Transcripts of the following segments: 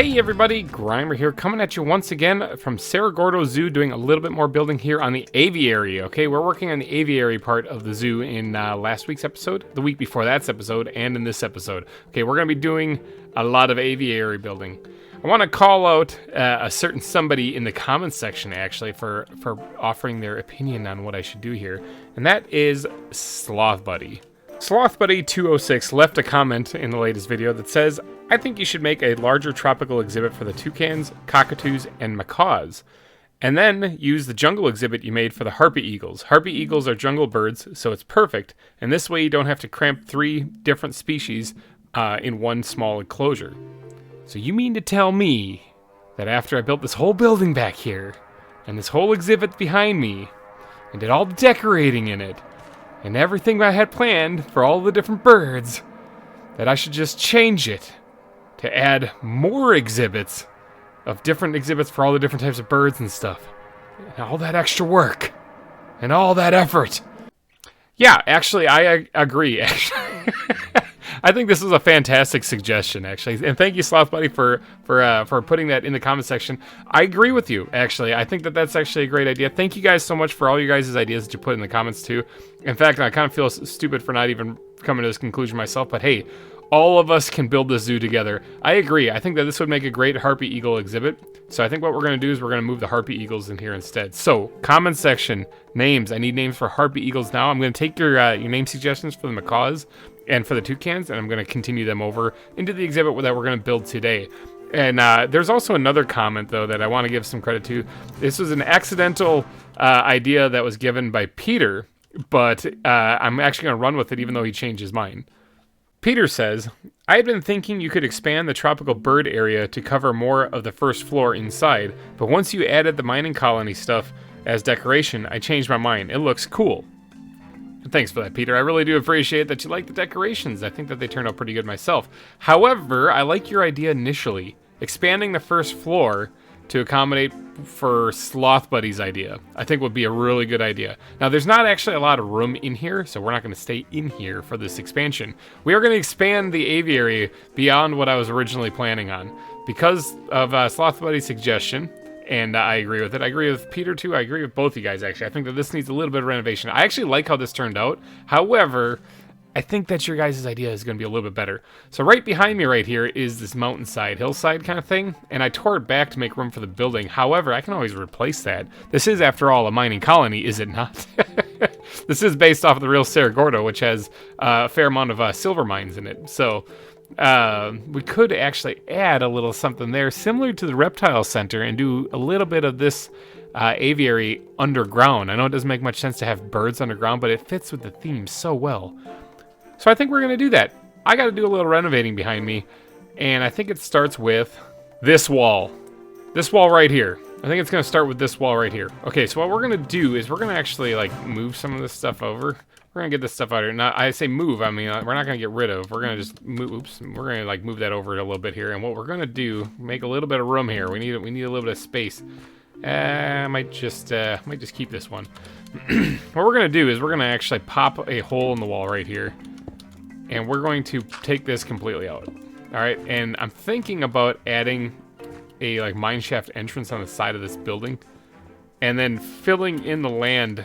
Hey everybody, GReimer here, coming at you once again from Cerro Gordo Zoo, doing a little bit more building here on the Aviary, okay? We're working on the Aviary part of the zoo in last week's episode, the week before that's episode, and in this episode. Okay, we're going to be doing a lot of Aviary building. I want to call out a certain somebody in the comments section, actually, for offering their opinion on what I should do here, and that is Sloth Buddy. Sloth Buddy 206 left a comment in the latest video that says, I think you should make a larger tropical exhibit for the toucans, cockatoos, and macaws, and then use the jungle exhibit you made for the harpy eagles. Harpy eagles are jungle birds, so it's perfect, and this way you don't have to cramp 3 different species in one small enclosure. So you mean to tell me that after I built this whole building back here, and this whole exhibit behind me, and did all the decorating in it, and everything I had planned for all the different birds, that I should just change it to add more exhibits of different exhibits for all the different types of birds and stuff. And all that extra work. And all that effort. Yeah, actually, I agree, actually. I think this is a fantastic suggestion, actually. And thank you, Sloth Buddy, for putting that in the comment section. I agree with you, actually. I think that that's actually a great idea. Thank you guys so much for all you guys' ideas that you put in the comments, too. In fact, I kind of feel stupid for not even coming to this conclusion myself, but hey, all of us can build this zoo together. I agree. I think that this would make a great harpy eagle exhibit. So I think what we're going to do is we're going to move the harpy eagles in here instead. So, comment section, names. I need names for harpy eagles now. I'm going to take your name suggestions for the macaws and for the toucans, and I'm going to continue them over into the exhibit that we're going to build today. And there's also another comment, though, that I want to give some credit to. This was an accidental idea that was given by Peter, but I'm actually going to run with it even though he changed his mind. Peter says, I had been thinking you could expand the tropical bird area to cover more of the first floor inside, but once you added the mining colony stuff as decoration, I changed my mind. It looks cool. Thanks for that, Peter. I really do appreciate that you like the decorations. I think that they turned out pretty good myself. However, I like your idea initially, expanding the first floor to accommodate for Sloth Buddy's idea. I think would be a really good idea. Now, there's not actually a lot of room in here, so we're not going to stay in here for this expansion. We are going to expand the aviary beyond what I was originally planning on. Because of Sloth Buddy's suggestion, and I agree with it. I agree with Peter, too. I agree with both you guys, actually. I think that this needs a little bit of renovation. I actually like how this turned out. However, I think that your guys' idea is going to be a little bit better. So right behind me right here is this mountainside, hillside kind of thing, and I tore it back to make room for the building. However, I can always replace that. This is, after all, a mining colony, is it not? This is based off of the real Cerro Gordo, which has a fair amount of silver mines in it. So we could actually add a little something there, similar to the reptile center, and do a little bit of this aviary underground. I know it doesn't make much sense to have birds underground, but it fits with the theme so well. So I think we're going to do that. I got to do a little renovating behind me, and I think it starts with this wall. This wall right here. I think it's going to start with this wall right here. Okay, so what we're going to do is we're going to actually, like, move some of this stuff over. We're going to get this stuff out of here. Now, I say move, I mean, we're not going to get rid of. We're going to just move, oops, we're going to, like, move that over a little bit here. And what we're going to do, make a little bit of room here. We need a little bit of space. I might just keep this one. What we're going to do is we're going to actually pop a hole in the wall right here. And we're going to take this completely out. All right, and I'm thinking about adding a like mine shaft entrance on the side of this building, and then filling in the land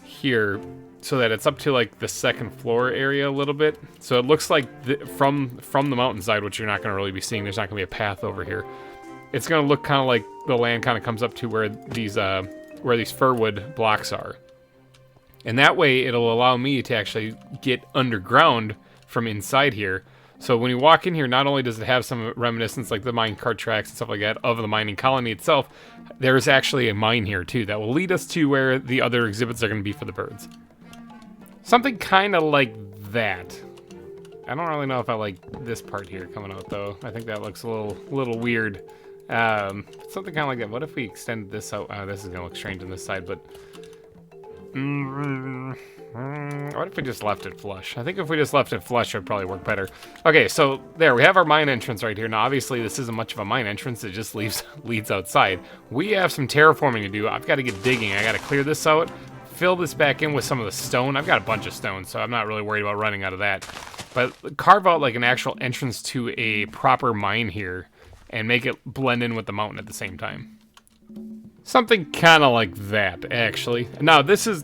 here so that it's up to like the second floor area a little bit. So it looks like from the mountainside, which you're not going to really be seeing. There's not going to be a path over here. It's going to look kind of like the land kind of comes up to where these firwood blocks are. And that way, it'll allow me to actually get underground from inside here. So when you walk in here, not only does it have some reminiscence, like the mine cart tracks and stuff like that, of the mining colony itself, there's actually a mine here, too, that will lead us to where the other exhibits are going to be for the birds. Something kind of like that. I don't really know if I like this part here coming out, though. I think that looks a little weird. Something kind of like that. What if we extended this out? This is going to look strange on this side, but... what if we just left it flush? I think if we just left it flush, it would probably work better. Okay, so there, we have our mine entrance right here. Now, obviously, this isn't much of a mine entrance. It just leads outside. We have some terraforming to do. I've got to get digging. I got to clear this out, fill this back in with some of the stone. I've got a bunch of stone, so I'm not really worried about running out of that. But carve out, like, an actual entrance to a proper mine here and make it blend in with the mountain at the same time. Something kind of like that, actually. Now, this is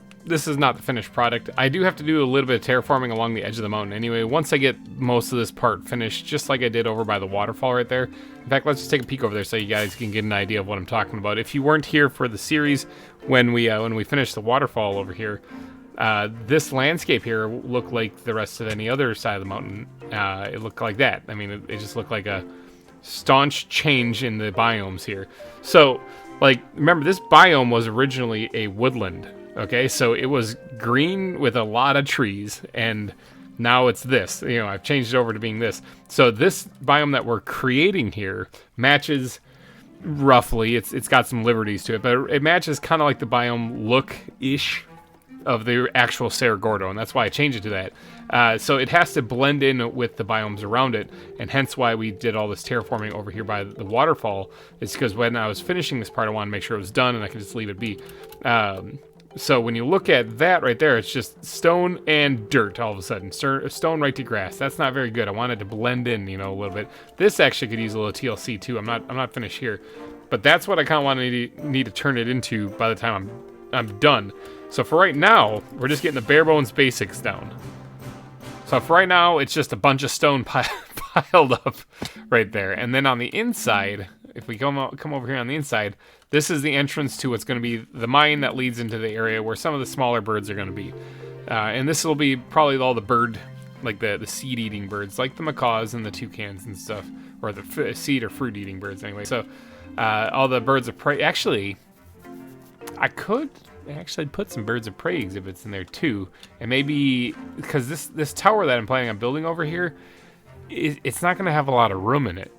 not the finished product. I do have to do a little bit of terraforming along the edge of the mountain. Anyway, once I get most of this part finished, just like I did over by the waterfall right there. In fact, let's just take a peek over there so you guys can get an idea of what I'm talking about. If you weren't here for the series when we finished the waterfall over here, this landscape here looked like the rest of any other side of the mountain. It looked like that. I mean, it just looked like a staunch change in the biomes here. So, like, remember, this biome was originally a woodland. Okay, so it was green with a lot of trees, and now it's this. You know, I've changed it over to being this. So this biome that we're creating here matches roughly. It's got some liberties to it, but it matches kind of like the biome look-ish of the actual Cerro Gordo, and that's why I changed it to that. So it has to blend in with the biomes around it, and hence why we did all this terraforming over here by the waterfall. It's because when I was finishing this part, I wanted to make sure it was done, and I could just leave it be. So when you look at that right there, it's just stone and dirt all of a sudden. Stone right to grass. That's not very good. I wanted to blend in, you know, a little bit. This actually could use a little TLC too. I'm not finished here, but that's what I kind of want to need to turn it into by the time I'm done. So for right now, we're just getting the bare bones basics down. So for right now, it's just a bunch of stone piled up right there. And then on the inside, if we come over here on the inside, this is the entrance to what's going to be the mine that leads into the area where some of the smaller birds are going to be. And this will be probably all the bird, like the seed-eating birds, like the macaws and the toucans and stuff, or the seed or fruit-eating birds anyway. So all the birds of prey. Actually, I could actually put some birds of prey exhibits in there too, and maybe because this tower that I'm planning on building over here, it's not going to have a lot of room in it.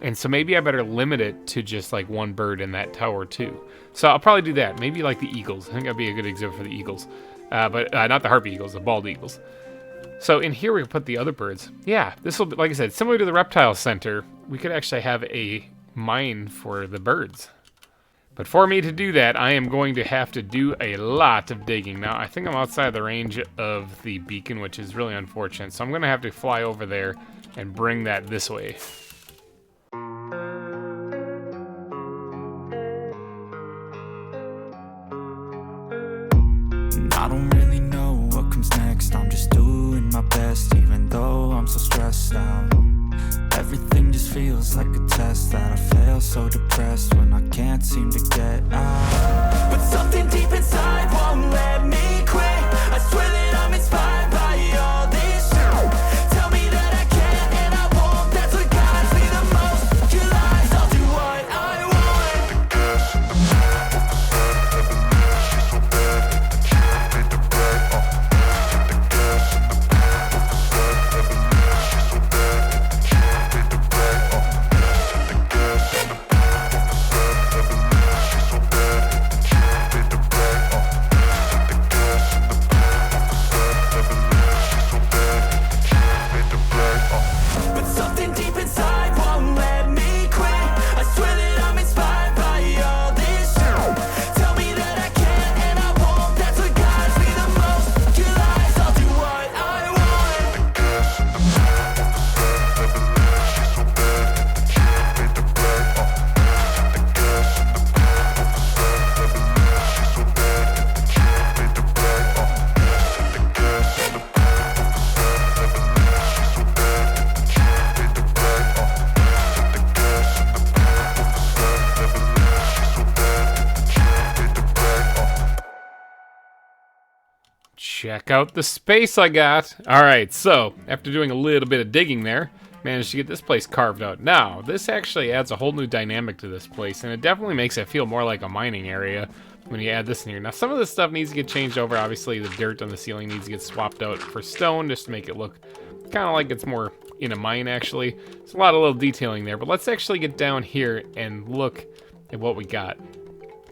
And so maybe I better limit it to just like one bird in that tower too. So I'll probably do that. Maybe like the eagles. I think that'd be a good exhibit for the eagles. But not the harpy eagles, the bald eagles. So in here we can put the other birds. Yeah, this will be, like I said, similar to the reptile center. We could actually have a mine for the birds. But for me to do that, I am going to have to do a lot of digging. Now, I think I'm outside the range of the beacon, which is really unfortunate. So I'm going to have to fly over there and bring that this way. I don't really know what comes next. I'm just doing my best, even though I'm so stressed out. Everything just feels like a test that I fail, so depressed when I can't seem to get out. But something deep inside won't let me quit. I swear that I'm inspired by all this shit. Tell me that I can and I won't. That's what guides me the most. Your lies, I'll do what I want. Check out the space I got. All right, so after doing a little bit of digging there, managed to get this place carved out. Now, this actually adds a whole new dynamic to this place, and it definitely makes it feel more like a mining area when you add this in here. Now, some of this stuff needs to get changed over. Obviously, the dirt on the ceiling needs to get swapped out for stone just to make it look kind of like it's more in a mine, actually. There's a lot of little detailing there, but let's actually get down here and look at what we got.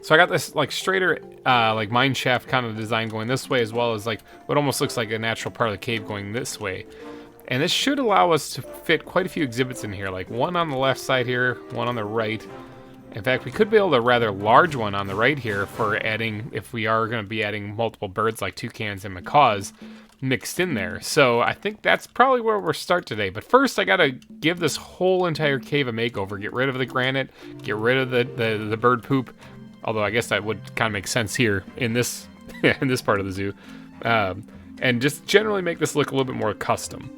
So I got this like straighter like mine shaft kind of design going this way, as well as like what almost looks like a natural part of the cave going this way. And this should allow us to fit quite a few exhibits in here, like one on the left side here, one on the right. In fact, we could build a rather large one on the right here for adding, if we are going to be adding multiple birds like toucans and macaws. mixed in there. So I think that's probably where we'll start today. But first, I gotta give this whole entire cave a makeover. Get rid of the granite, get rid of the bird poop. Although I guess that would kind of make sense here in this in this part of the zoo. And just generally make this look a little bit more custom.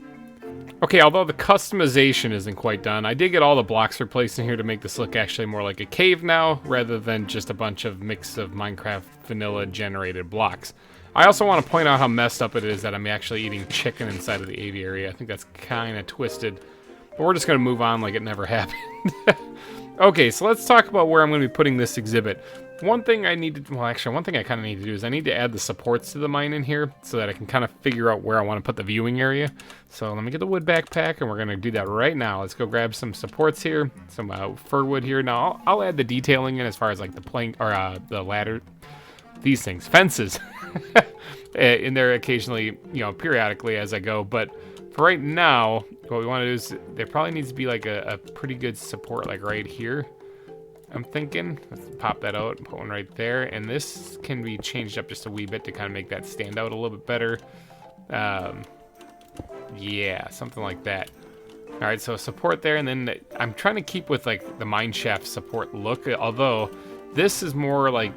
Okay, although the customization isn't quite done, I did get all the blocks replaced in here to make this look actually more like a cave now, rather than just a bunch of mix of Minecraft vanilla generated blocks. I also want to point out how messed up it is that I'm actually eating chicken inside of the aviary. I think that's kind of twisted, but we're just going to move on like it never happened. Okay, so let's talk about where I'm going to be putting this exhibit. One thing I need to, well, actually, one thing I kind of need to do is I need to add the supports to the mine in here so that I can kind of figure out where I want to put the viewing area. So let me get the wood backpack, and we're going to do that right now. Let's go grab some supports here, some fir wood here. Now, I'll add the detailing in as far as like the plank, or the ladder, these things, fences, in there occasionally, you know, periodically as I go. But for right now, what we want to do is there probably needs to be like a pretty good support like right here. I'm thinking, let's pop that out, put one right there, and this can be changed up just a wee bit to kind of make that stand out a little bit better. Yeah, something like that. All right, so support there, and then I'm trying to keep with like the mine shaft support look, although this is more like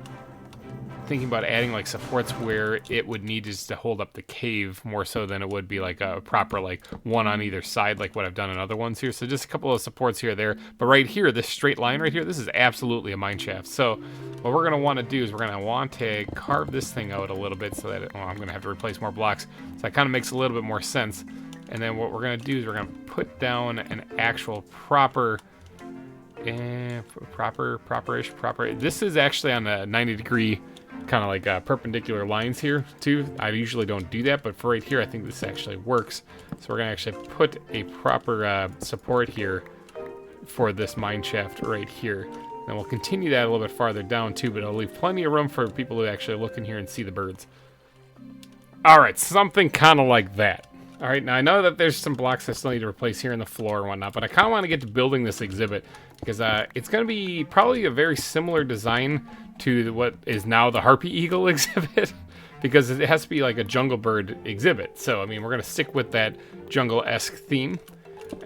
thinking about adding like supports where it would need just to hold up the cave more so than it would be like a proper like one on either side like what I've done in other ones here. So just a couple of supports here or there. But right here, this straight line right here, this is absolutely a mine shaft. So what we're going to want to do is we're going to want to carve this thing out a little bit so that I'm going to have to replace more blocks. So that kind of makes a little bit more sense. And then what we're going to do is we're going to put down an actual proper. This is actually on a 90-degree kind of like perpendicular lines here too. I usually don't do that, but for right here I think this actually works. So we're gonna actually put a proper support here for this mine shaft right here, and we'll continue that a little bit farther down too, but it'll leave plenty of room for people to actually look in here and see the birds. All right, something kind of like that. All right, now I know that there's some blocks I still need to replace here in the floor and whatnot, but I kind of want to get to building this exhibit because it's going to be probably a very similar design to what is now the Harpy Eagle exhibit because it has to be like a jungle bird exhibit. So, I mean, we're going to stick with that jungle-esque theme.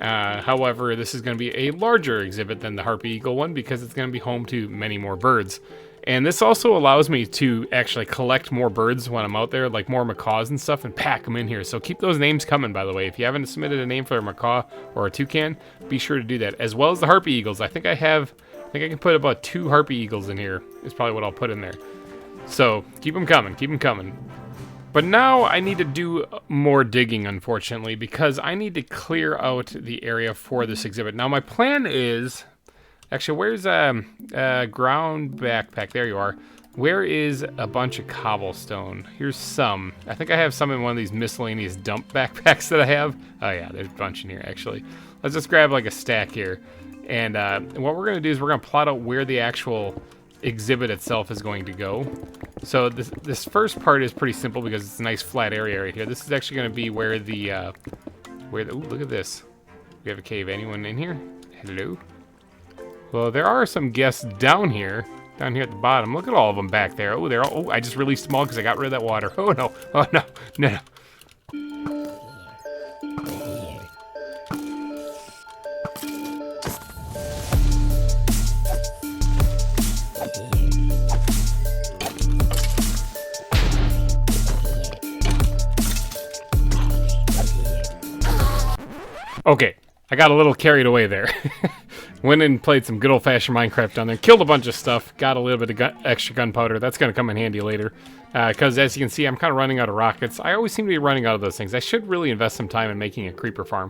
However, this is going to be a larger exhibit than the Harpy Eagle one because it's going to be home to many more birds. And this also allows me to actually collect more birds when I'm out there, like more macaws and stuff, and pack them in here. So keep those names coming, by the way. If you haven't submitted a name for a macaw or a toucan, be sure to do that. As well as the Harpy Eagles. I think I can put about 2 Harpy Eagles in here, is probably what I'll put in there. So keep them coming, keep them coming. But now I need to do more digging, unfortunately, because I need to clear out the area for this exhibit. Now my plan is... Actually, where's ground backpack? There you are. Where is a bunch of cobblestone? Here's some. I think I have some in one of these miscellaneous dump backpacks that I have. Oh yeah, there's a bunch in here actually. Let's just grab like a stack here. And what we're gonna do is we're gonna plot out where the actual exhibit itself is going to go. So this first part is pretty simple because it's a nice flat area right here. This is actually gonna be where the ooh, look at this. We have a cave. Anyone in here? Hello? Well, there are some guests down here at the bottom. Look at all of them back there. Oh, they're all, oh, I just released them all because I got rid of that water. Oh, no. Oh, no. No. Okay, I got a little carried away there. Went and played some good old-fashioned Minecraft down there. Killed a bunch of stuff. Got a little bit of extra gunpowder. That's going to come in handy later. Because as you can see, I'm kind of running out of rockets. I always seem to be running out of those things. I should really invest some time in making a creeper farm.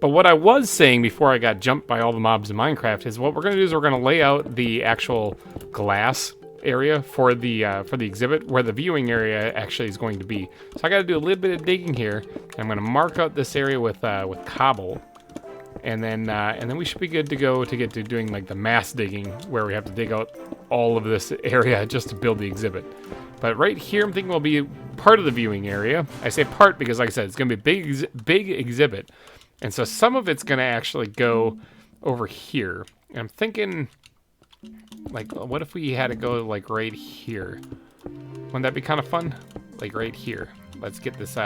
But what I was saying before I got jumped by all the mobs in Minecraft is what we're going to do is we're going to lay out the actual glass area for the exhibit where the viewing area actually is going to be. So I got to do a little bit of digging here. I'm going to mark out this area with cobble. And then we should be good to go to get to doing like the mass digging where we have to dig out all of this area just to build the exhibit. But right here I'm thinking will be part of the viewing area. I say part because like I said, it's going to be a big exhibit. And so some of it's going to actually go over here. And I'm thinking like what if we had to go like right here? Wouldn't that be kind of fun? Like right here. Let's get this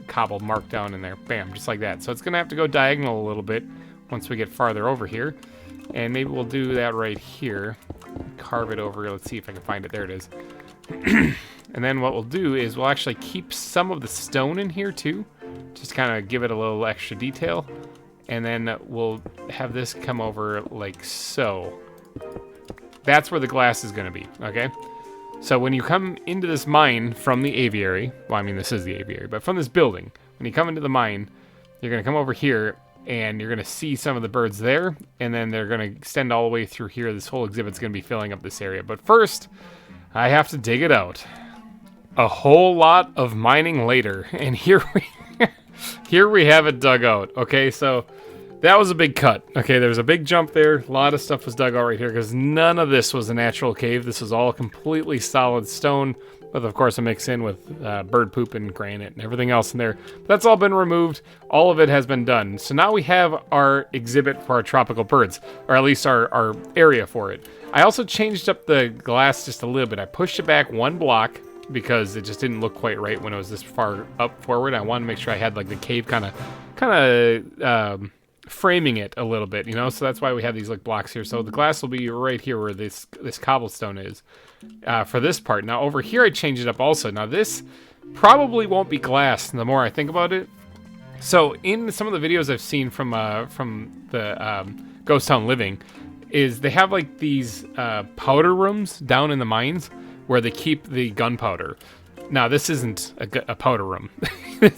cobble mark down in there. Bam, just like that. So it's going to have to go diagonal a little bit once we get farther over here. And maybe we'll do that right here. Carve it over. Let's see if I can find it. There it is. And then what we'll do is we'll actually keep some of the stone in here too. Just kind of give it a little extra detail. And then we'll have this come over like so. That's where the glass is going to be, okay? So when you come into this mine from the aviary, well, I mean, this is the aviary, but from this building, when you come into the mine, you're going to come over here, and you're going to see some of the birds there, and then they're going to extend all the way through here. This whole exhibit's going to be filling up this area. But first, I have to dig it out. A whole lot of mining later, and here we have it dug out. Okay, so that was a big cut. Okay, there was a big jump there. A lot of stuff was dug out right here because none of this was a natural cave. This was all completely solid stone, with of course a mix in with bird poop and granite and everything else in there. But that's all been removed. All of it has been done. So now we have our exhibit for our tropical birds, or at least our area for it. I also changed up the glass just a little bit. I pushed it back one block because it just didn't look quite right when it was this far up forward. I wanted to make sure I had like the cave kind of framing it a little bit, you know, so that's why we have these like blocks here. So the glass will be right here where this cobblestone is for this part. Now over here I changed it up also. Now this probably won't be glass the more I think about it. So in some of the videos I've seen from the Ghost Town Living is they have like these powder rooms down in the mines where they keep the gunpowder. Now, this isn't a powder room.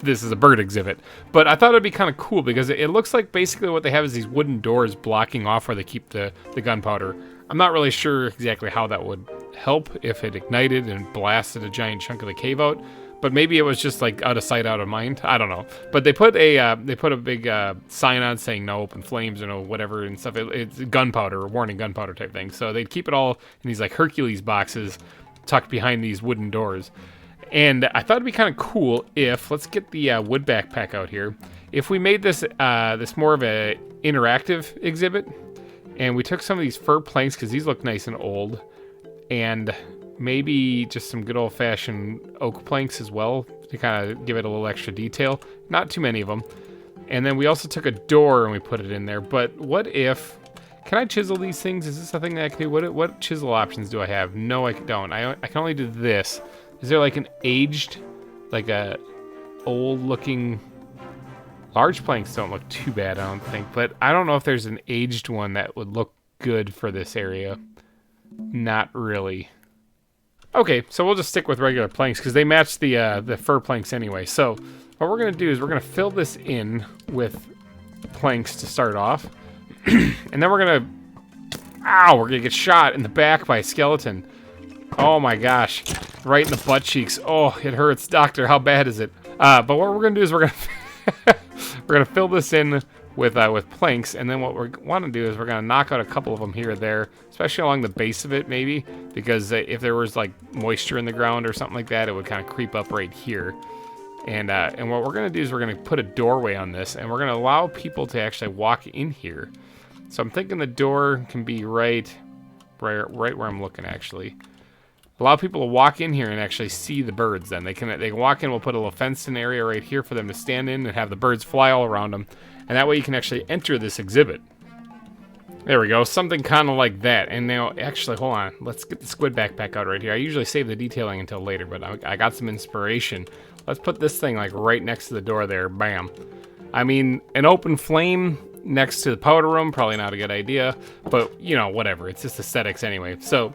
This is a bird exhibit. But I thought it'd be kind of cool because it looks like basically what they have is these wooden doors blocking off where they keep the gunpowder. I'm not really sure exactly how that would help if it ignited and blasted a giant chunk of the cave out. But maybe it was just like out of sight, out of mind. I don't know. But they put a big sign on saying no open flames or no whatever and stuff. It's gunpowder, warning gunpowder type thing. So they'd keep it all in these like Hercules boxes tucked behind these wooden doors. And I thought it'd be kind of cool if, let's get the wood backpack out here, if we made this this more of a interactive exhibit, and we took some of these fir planks, because these look nice and old, and maybe just some good old-fashioned oak planks as well, to kind of give it a little extra detail. Not too many of them. And then we also took a door and we put it in there, but what if... Can I chisel these things? Is this a thing that I can do? What chisel options do I have? No, I don't. I can only do this. Is there like an aged, like a old-looking... Large planks don't look too bad, I don't think. But I don't know if there's an aged one that would look good for this area. Not really. Okay, so we'll just stick with regular planks because they match the fir planks anyway. So what we're going to do is we're going to fill this in with planks to start off. And then we're going to... Ow! We're going to get shot in the back by a skeleton. Oh my gosh. Right in the butt cheeks. Oh, it hurts. Doctor, how bad is it? But what we're going to do is we're going to... we're going to fill this in with planks, and then what we want to do is we're going to knock out a couple of them here or there, especially along the base of it maybe, because if there was like moisture in the ground or something like that, it would kind of creep up right here. And what we're going to do is we're going to put a doorway on this, and we're going to allow people to actually walk in here. So I'm thinking the door can be right where I'm looking, actually. Allow people to walk in here and actually see the birds then. They can walk in, we'll put a little fenced-in area right here for them to stand in and have the birds fly all around them. And that way you can actually enter this exhibit. There we go, something kind of like that. And now, actually, hold on. Let's get the squid backpack out right here. I usually save the detailing until later, but I got some inspiration. Let's put this thing like right next to the door there. Bam. I mean, an open flame next to the powder room, probably not a good idea. But, you know, whatever. It's just aesthetics anyway. So...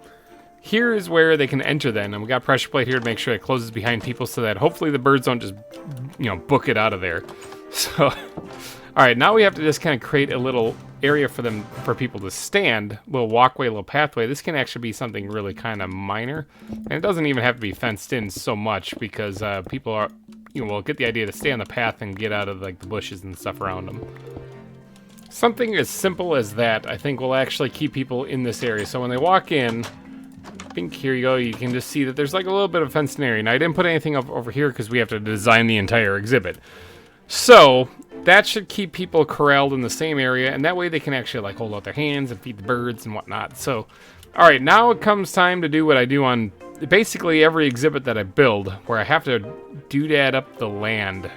here is where they can enter then, and we got pressure plate here to make sure it closes behind people so that hopefully the birds don't just, you know, book it out of there. So, all right, now we have to just kind of create a little area for people to stand, a little walkway, a little pathway. This can actually be something really kind of minor, and it doesn't even have to be fenced in so much because people are, you know, will get the idea to stay on the path and get out of like the bushes and stuff around them. Something as simple as that, I think, will actually keep people in this area. So when they walk in, I think here you go, you can just see that there's like a little bit of fenced area. Now I didn't put anything up over here because we have to design the entire exhibit. So that should keep people corralled in the same area, and that way they can actually like hold out their hands and feed the birds and whatnot. So, all right, now it comes time to do what I do on basically every exhibit that I build, where I have to doodad up the land.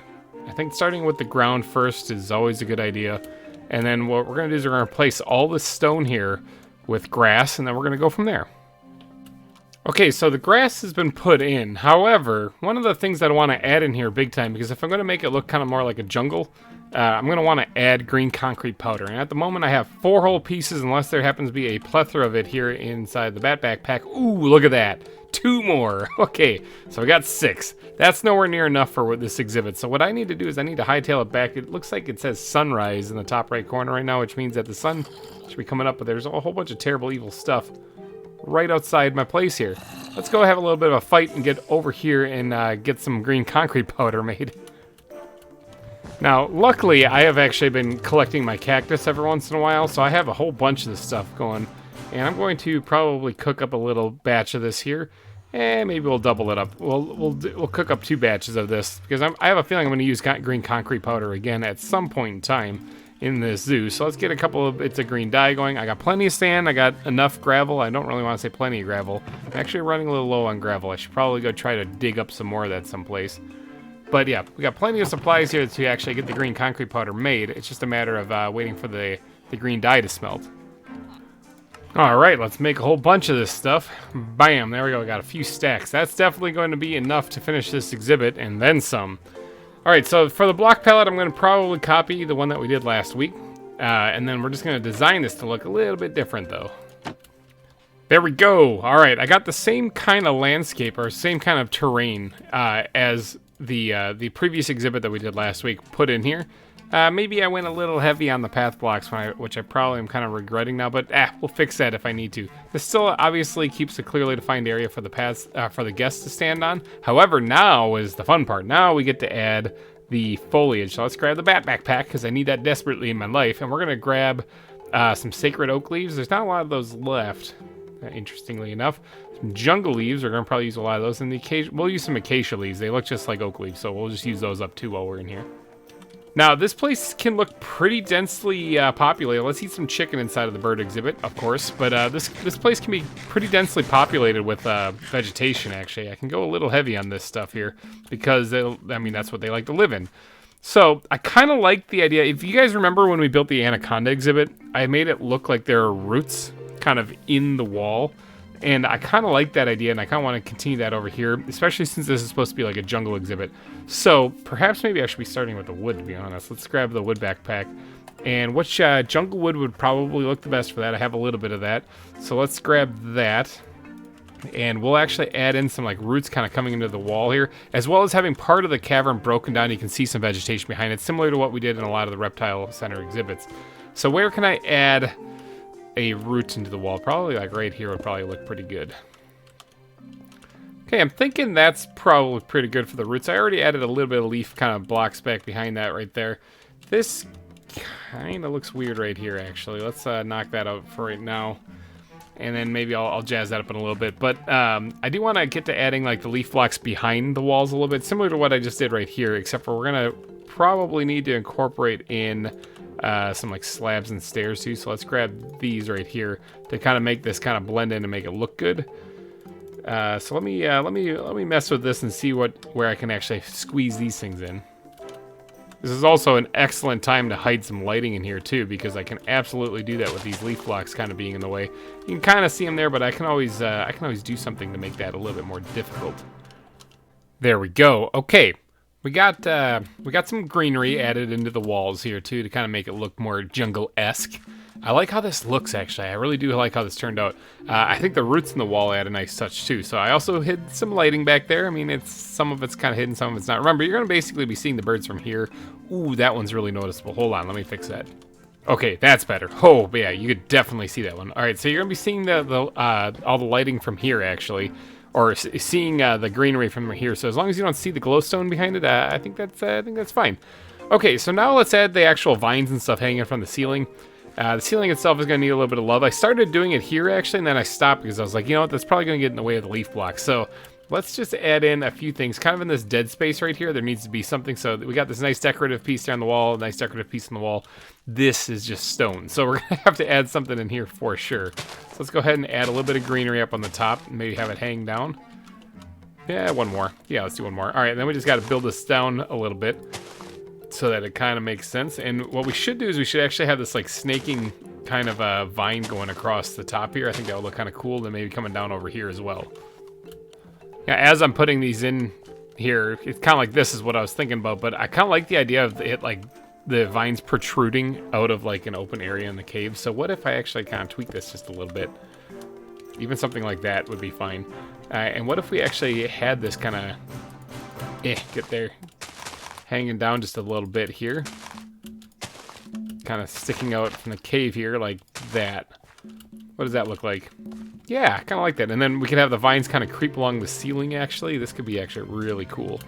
I think starting with the ground first is always a good idea. And then what we're going to do is we're going to replace all this stone here with grass, and then we're going to go from there. Okay, so the grass has been put in. However, one of the things that I want to add in here big time, because if I'm going to make it look kind of more like a jungle, I'm going to want to add green concrete powder. And at the moment, I have 4 whole pieces, unless there happens to be a plethora of it here inside the bat backpack. Ooh, look at that. 2 more. Okay, so we got 6. That's nowhere near enough for this exhibit. So what I need to do is I need to hightail it back. It looks like it says sunrise in the top right corner right now, which means that the sun should be coming up, but there's a whole bunch of terrible, evil stuff right outside my place here. Let's go have a little bit of a fight and get over here and get some green concrete powder made. Now, luckily, I have actually been collecting my cactus every once in a while, so I have a whole bunch of this stuff going. And I'm going to probably cook up a little batch of this here, and maybe we'll double it up. We'll cook up 2 batches of this, because I have a feeling I'm going to use green concrete powder again at some point in time in this zoo. So let's get a couple of bits of green dye going. I got plenty of sand. I got enough gravel. I don't really want to say plenty of gravel. I'm actually running a little low on gravel. I should probably go try to dig up some more of that someplace. But yeah, we got plenty of supplies here to actually get the green concrete powder made. It's just a matter of waiting for the green dye to smelt. All right, let's make a whole bunch of this stuff. Bam, there we go. We got a few stacks. That's definitely going to be enough to finish this exhibit, and then some. All right, so for the block palette, I'm going to probably copy the one that we did last week. And then we're just going to design this to look a little bit different, though. There we go. All right, I got the same kind of landscape, or same kind of terrain as the previous exhibit that we did last week put in here. Maybe I went a little heavy on the path blocks, which I probably am kind of regretting now, but we'll fix that if I need to. This still obviously keeps a clearly defined area for the paths, for the guests to stand on. However, now is the fun part. Now we get to add the foliage. So let's grab the bat backpack, because I need that desperately in my life, and we're going to grab some sacred oak leaves. There's not a lot of those left, interestingly enough. Some jungle leaves, we're going to probably use a lot of those, and we'll use some acacia leaves. They look just like oak leaves, so we'll just use those up too while we're in here. Now, this place can look pretty densely populated. Let's eat some chicken inside of the bird exhibit, of course. But this place can be pretty densely populated with vegetation, actually. I can go a little heavy on this stuff here because, that's what they like to live in. So, I kind of like the idea. If you guys remember when we built the anaconda exhibit, I made it look like there are roots kind of in the wall. And I kind of like that idea, and I kind of want to continue that over here, especially since this is supposed to be like a jungle exhibit. So perhaps maybe I should be starting with the wood, to be honest. Let's grab the wood backpack. And which jungle wood would probably look the best for that? I have a little bit of that. So let's grab that. And we'll actually add in some like roots kind of coming into the wall here, as well as having part of the cavern broken down. You can see some vegetation behind it, similar to what we did in a lot of the reptile center exhibits. So where can I add a root into the wall? Probably like right here would probably look pretty good. Okay, I'm thinking that's probably pretty good for the roots. I already added a little bit of leaf kind of blocks back behind that right there. This kind of looks weird right here, actually. Let's knock that out for right now. And then maybe I'll jazz that up in a little bit. But I do want to get to adding like the leaf blocks behind the walls a little bit, similar to what I just did right here, except for we're going to probably need to incorporate in some like slabs and stairs too. So let's grab these right here to kind of make this kind of blend in and make it look good. So let me mess with this and see where I can actually squeeze these things in. This is also an excellent time to hide some lighting in here too, because I can absolutely do that with these leaf blocks kind of being in the way. You can kind of see them there, but I can always do something to make that a little bit more difficult. There we go. Okay. We got some greenery added into the walls here too to kind of make it look more jungle-esque. I like how this looks, actually. I really do like how this turned out. I think the roots in the wall add a nice touch too. So I also hid some lighting back there. I mean, some of it's kind of hidden, some of it's not. Remember, you're going to basically be seeing the birds from here. Ooh, that one's really noticeable. Hold on, let me fix that. Okay, that's better. Oh, yeah, you could definitely see that one. All right, so you're going to be seeing all the lighting from here, actually. Or seeing the greenery from here. So as long as you don't see the glowstone behind it, I think that's fine. Okay, so now let's add the actual vines and stuff hanging from the ceiling. The ceiling itself is going to need a little bit of love. I started doing it here, actually, and then I stopped because I was like, you know what, that's probably going to get in the way of the leaf blocks. So let's just add in a few things. Kind of in this dead space right here, there needs to be something. So we got this nice decorative piece there on the wall, a nice decorative piece on the wall. This is just stone. So we're going to have to add something in here for sure. So let's go ahead and add a little bit of greenery up on the top and maybe have it hang down. Yeah, one more. Yeah, let's do one more. All right, then we just got to build this down a little bit. so that it kind of makes sense. And what we should do is we should actually have this like snaking kind of a vine going across the top here. I think that would look kind of cool. And maybe coming down over here as well. Yeah, as I'm putting these in here, it's kind of like this is what I was thinking about. But I kind of like the idea of it like the vines protruding out of like an open area in the cave. So what if I actually kind of tweak this just a little bit? Even something like that would be fine. And what if we actually had this kind of get there, hanging down just a little bit here, kind of sticking out from the cave here like that. What does that look like? Yeah, kind of like that. And then we could have the vines kind of creep along the ceiling actually. This could be actually really cool.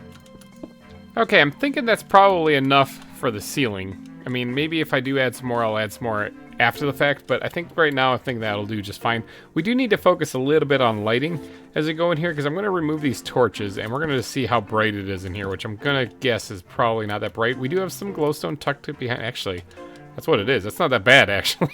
Okay, I'm thinking that's probably enough for the ceiling. I mean, maybe if I do add some more, I'll add some more after the fact, but I think right now I think that'll do just fine. We do need to focus a little bit on lighting as we go in here, because I'm going to remove these torches and we're going to see how bright it is in here, which I'm going to guess is probably not that bright. We do have some glowstone tucked behind. Actually, that's what it is. That's not that bad, actually.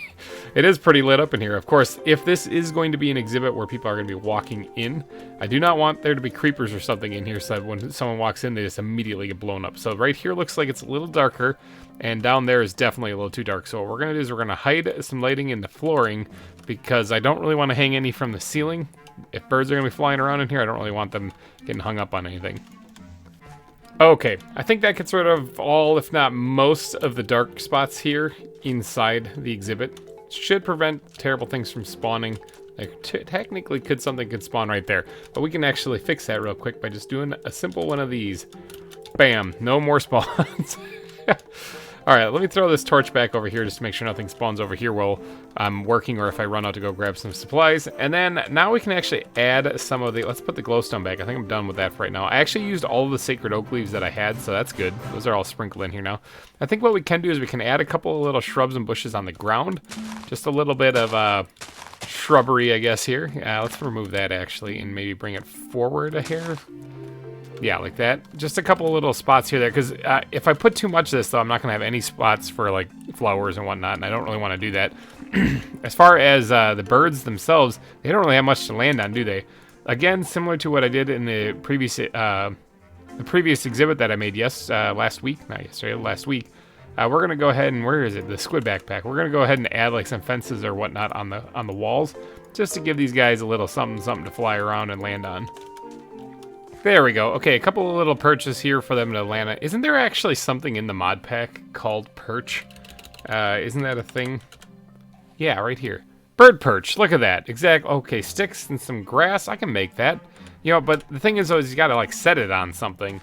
It is pretty lit up in here. Of course, if this is going to be an exhibit where people are going to be walking in, I do not want there to be creepers or something in here so that when someone walks in, they just immediately get blown up. So right here looks like it's a little darker, and down there is definitely a little too dark. So what we're going to do is we're going to hide some lighting in the flooring, because I don't really want to hang any from the ceiling. If birds are going to be flying around in here, I don't really want them getting hung up on anything. Okay, I think that gets rid of all, if not most, of the dark spots here inside the exhibit. Should prevent terrible things from spawning. Like, technically, something could spawn right there. But we can actually fix that real quick by just doing a simple one of these. Bam, no more spawns. Alright, let me throw this torch back over here just to make sure nothing spawns over here while I'm working, or if I run out to go grab some supplies. And then now we can actually add some of the... Let's put the glowstone back. I think I'm done with that for right now. I actually used all of the sacred oak leaves that I had, so that's good. Those are all sprinkled in here now. I think what we can do is we can add a couple of little shrubs and bushes on the ground. Just a little bit of shrubbery, I guess, here. Let's remove that, actually, and maybe bring it forward a hair. Yeah, like that. Just a couple of little spots here there, because if I put too much of this, though, I'm not going to have any spots for, like, flowers and whatnot, and I don't really want to do that. As far as the birds themselves, they don't really have much to land on, do they? Again, similar to what I did in the previous exhibit that I made last week. Not yesterday, last week. We're going to go ahead and, where is it? The squid backpack. We're going to go ahead and add, like, some fences or whatnot on the walls, just to give these guys a little something to fly around and land on. There we go. Okay, a couple of little perches here for them to land on. Isn't there actually something in the mod pack called perch? Isn't that a thing? Yeah, right here. Bird perch. Look at that. Okay, sticks and some grass. I can make that. You know, but the thing is, though, is you got to, like, set it on something.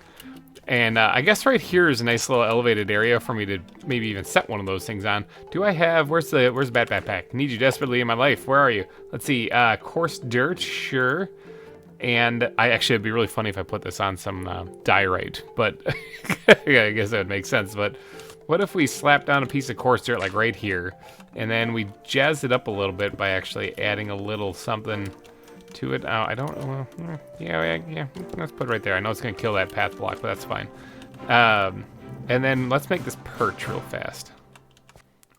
And I guess right here is a nice little elevated area for me to maybe even set one of those things on. Do I have... Where's the bat backpack? Need you desperately in my life. Where are you? Let's see. Coarse dirt. Sure. And it'd be really funny if I put this on some diorite, but I guess that would make sense. But what if we slap down a piece of coarse dirt like right here, and then we jazz it up a little bit by actually adding a little something to it? I don't know. Yeah, let's put it right there. I know it's going to kill that path block, but that's fine. And then let's make this perch real fast.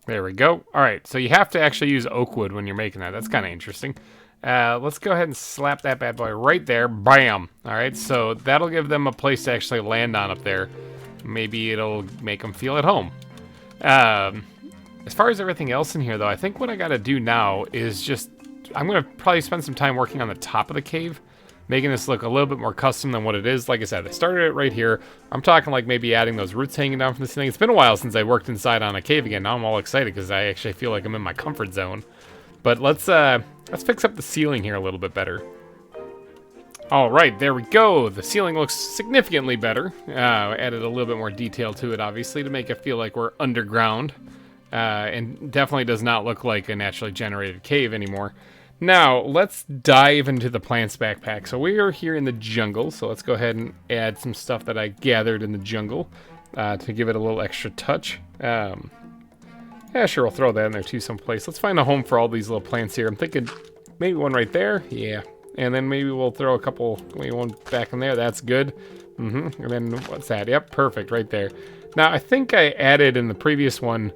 There we go. All right, so you have to actually use oak wood when you're making that. That's kind of interesting. Let's go ahead and slap that bad boy right there. Bam! Alright, so that'll give them a place to actually land on up there. Maybe it'll make them feel at home. As far as everything else in here, though, I think what I gotta do now is just... I'm gonna probably spend some time working on the top of the cave, making this look a little bit more custom than what it is. Like I said, I started it right here. I'm talking like maybe adding those roots hanging down from the ceiling. It's been a while since I worked inside on a cave again. Now I'm all excited because I actually feel like I'm in my comfort zone. But let's fix up the ceiling here a little bit better. All right, there we go. The ceiling looks significantly better. Added a little bit more detail to it, obviously, to make it feel like we're underground. And definitely does not look like a naturally generated cave anymore. Now, let's dive into the plants backpack. So we are here in the jungle, so let's go ahead and add some stuff that I gathered in the jungle to give it a little extra touch. Yeah, sure, we'll throw that in there too someplace. Let's find a home for all these little plants here. I'm thinking maybe one right there. Yeah. And then maybe we'll throw a couple, maybe one back in there. That's good. And then what's that? Yep, perfect, right there. Now, I think I added in the previous one,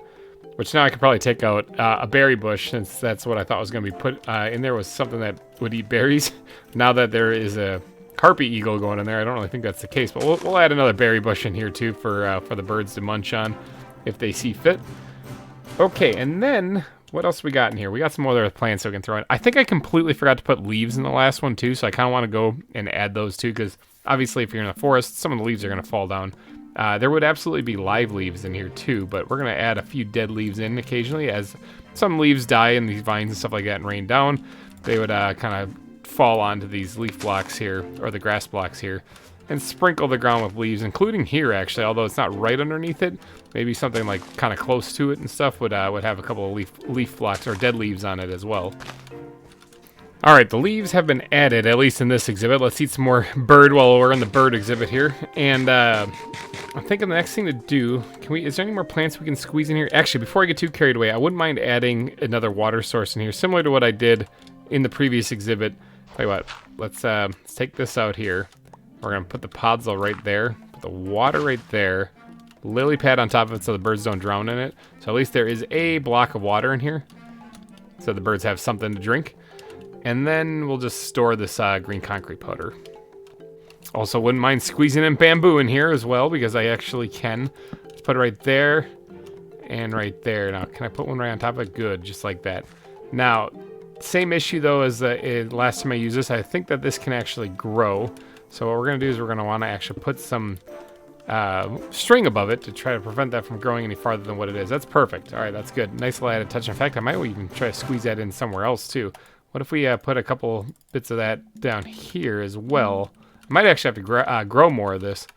which now I could probably take out, a berry bush, since that's what I thought was going to be put in there, was something that would eat berries. Now that there is a harpy eagle going in there. I don't really think that's the case, but we'll add another berry bush in here too for the birds to munch on if they see fit. Okay, and then what else we got in here? We got some other plants we can throw in. I think I completely forgot to put leaves in the last one too, so I kind of want to go and add those too, because obviously if you're in a forest, some of the leaves are going to fall down. There would absolutely be live leaves in here too, but we're going to add a few dead leaves in occasionally. As some leaves die in these vines and stuff like that and rain down, they would kind of fall onto these leaf blocks here, or the grass blocks here, and sprinkle the ground with leaves, including here actually, although it's not right underneath it. Maybe something like kind of close to it and stuff would have a couple of leaf blocks or dead leaves on it as well. All right, the leaves have been added, at least in this exhibit. Let's eat some more bird while we're in the bird exhibit here. And I'm thinking the next thing to do, is there any more plants we can squeeze in here? Actually, before I get too carried away, I wouldn't mind adding another water source in here, similar to what I did in the previous exhibit. Tell you what, let's take this out here. We're gonna put the podzol right there, put the water right there, lily pad on top of it so the birds don't drown in it. So at least there is a block of water in here, so the birds have something to drink. And then we'll just store this green concrete powder. Also, wouldn't mind squeezing in bamboo in here as well, because I actually can. Let's put it right there and right there. Now, can I put one right on top of it? Good, just like that. Now, same issue though as the last time I used this. I think that this can actually grow. So what we're going to do is we're going to want to actually put some string above it to try to prevent that from growing any farther than what it is. That's perfect. All right, that's good. Nice little added touch. In fact, I might even try to squeeze that in somewhere else too. What if we put a couple bits of that down here as well? I might actually have to grow more of this,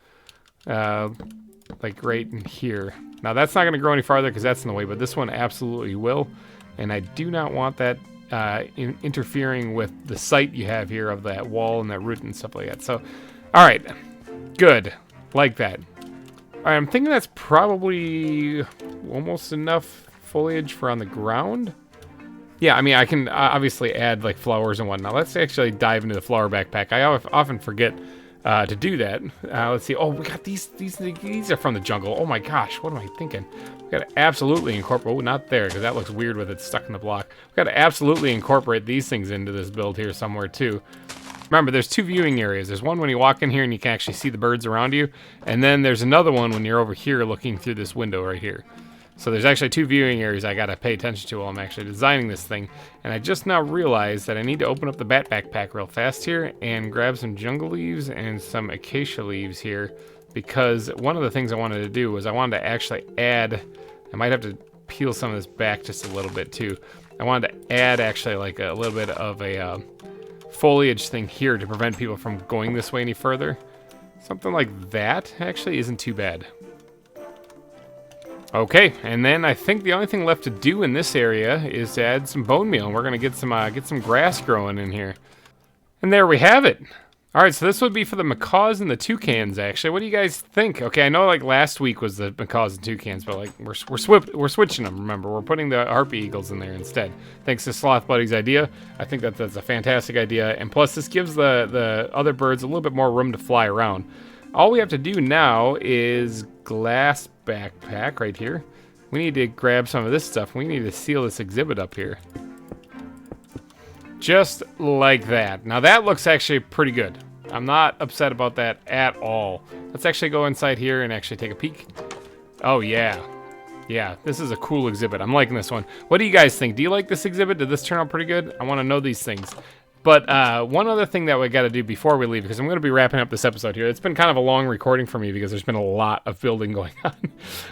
like right in here. Now that's not going to grow any farther because that's in the way, but this one absolutely will. And I do not want that interfering with the site you have here of that wall and that root and stuff like that. So, all right, good, like that. All right, I'm thinking that's probably almost enough foliage for on the ground. Yeah, I mean, I can obviously add like flowers and whatnot. Let's actually dive into the flower backpack. I often forget to do that. Let's see. Oh, we got these are from the jungle. Oh my gosh, what am I thinking? We got to absolutely incorporate. Oh, not there, because that looks weird with it stuck in the block. We got to absolutely incorporate these things into this build here somewhere too. Remember, there's two viewing areas. There's one when you walk in here and you can actually see the birds around you, and then there's another one when you're over here looking through this window right here. So there's actually two viewing areas I gotta pay attention to while I'm actually designing this thing. And I just now realized that I need to open up the bat backpack real fast here and grab some jungle leaves and some acacia leaves here, because one of the things I wanted to do was I wanted to actually add, I might have to peel some of this back just a little bit too. I wanted to add actually like a little bit of a foliage thing here to prevent people from going this way any further. Something like that actually isn't too bad. Okay, and then I think the only thing left to do in this area is to add some bone meal, and we're gonna get some grass growing in here. And there we have it. All right, so this would be for the macaws and the toucans, actually. What do you guys think? Okay, I know like last week was the macaws and toucans, but like we're switching them. Remember, we're putting the harpy eagles in there instead. Thanks to Sloth Buddy's idea. I think that's a fantastic idea, and plus this gives the other birds a little bit more room to fly around. All we have to do now is glass backpack right here. We need to grab some of this stuff. We need to seal this exhibit up here. Just like that. Now that looks actually pretty good. I'm not upset about that at all. Let's actually go inside here and actually take a peek. Oh yeah. Yeah, this is a cool exhibit. I'm liking this one. What do you guys think? Do you like this exhibit? Did this turn out pretty good? I want to know these things. But one other thing that we got to do before we leave, because I'm going to be wrapping up this episode here. It's been kind of a long recording for me because there's been a lot of building going on.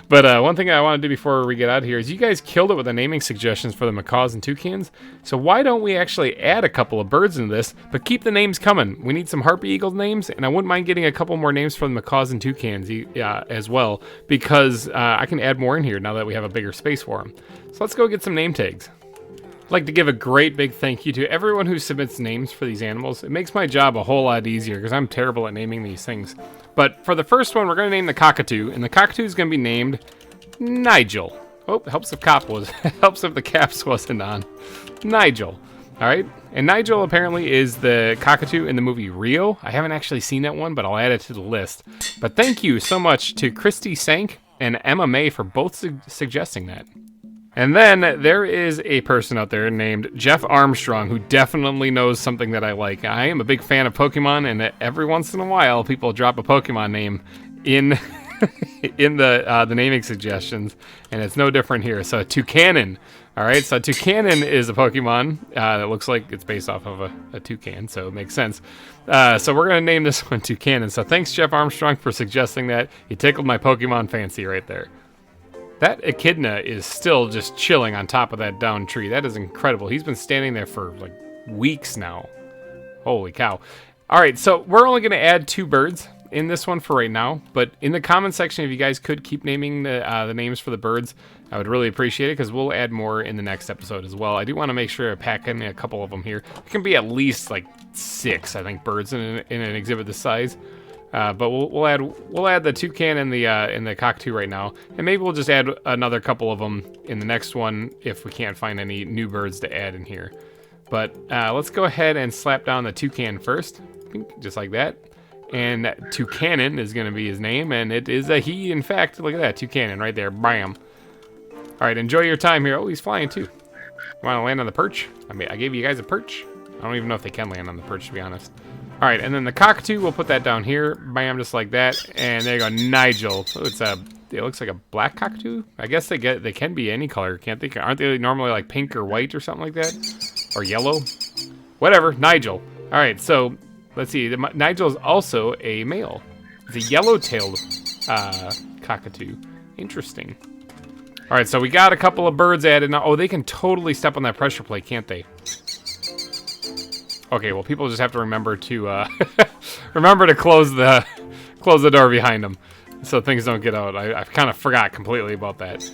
But one thing I want to do before we get out of here is you guys killed it with the naming suggestions for the macaws and toucans. So why don't we actually add a couple of birds into this, but keep the names coming. We need some harpy eagle names, and I wouldn't mind getting a couple more names for the macaws and toucans as well, because I can add more in here now that we have a bigger space for them. So let's go get some name tags. I'd like to give a great big thank you to everyone who submits names for these animals. It makes my job a whole lot easier because I'm terrible at naming these things. But for the first one, we're going to name the cockatoo, and the cockatoo is going to be named Nigel. Oh, helps if the caps wasn't on. Nigel. All right, and Nigel apparently is the cockatoo in the movie Rio. I haven't actually seen that one, but I'll add it to the list. But thank you so much to Christy Sank and Emma May for both suggesting that. And then there is a person out there named Jeff Armstrong who definitely knows something that I like. I am a big fan of Pokemon, and every once in a while, people drop a Pokemon name in in the naming suggestions, and it's no different here. So Toucanon. All right, so Toucanon is a Pokemon that looks like it's based off of a toucan, so it makes sense. So we're going to name this one Toucanon. So thanks, Jeff Armstrong, for suggesting that. You tickled my Pokemon fancy right there. That echidna is still just chilling on top of that downed tree. That is incredible. He's been standing there for like weeks now. Holy cow. All right, so we're only going to add 2 birds in this one for right now, but in the comment section, if you guys could keep naming the names for the birds, I would really appreciate it, because we'll add more in the next episode as well. I do want to make sure I pack in a couple of them here. It can be at least like 6, I think, birds in an exhibit this size. But we'll add the toucan and the cockatoo right now, and maybe we'll just add another couple of them in the next one if we can't find any new birds to add in here. But let's go ahead and slap down the toucan first, just like that. And Toucanon is going to be his name, and it is a he, in fact. Look at that, Toucanon right there, bam. All right, enjoy your time here. Oh, he's flying too. You want to land on the perch? I mean, I gave you guys a perch. I don't even know if they can land on the perch, to be honest. All right, and then the cockatoo, we'll put that down here. Bam, just like that. And there you go, Nigel. Oh, it looks like a black cockatoo. I guess they can be any color, can't they? Aren't they normally like pink or white or something like that? Or yellow? Whatever, Nigel. All right, so let's see. Nigel is also a male. It's a yellow-tailed cockatoo. Interesting. All right, so we got a couple of birds added now. Oh, they can totally step on that pressure plate, can't they? Okay, well, people just have to remember to remember to close the door behind them, so things don't get out. I kind of forgot completely about that.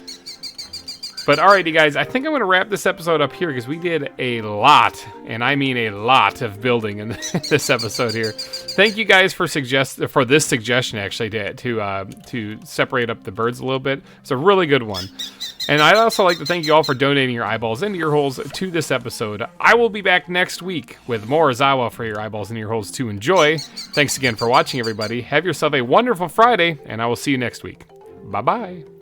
But alrighty, guys, I think I'm going to wrap this episode up here, because we did a lot, and I mean a lot of building in this episode here. Thank you guys for this suggestion, actually, to separate up the birds a little bit. It's a really good one. And I'd also like to thank you all for donating your eyeballs and ear holes to this episode. I will be back next week with more ZAWA for your eyeballs and ear holes to enjoy. Thanks again for watching, everybody. Have yourself a wonderful Friday, and I will see you next week. Bye-bye.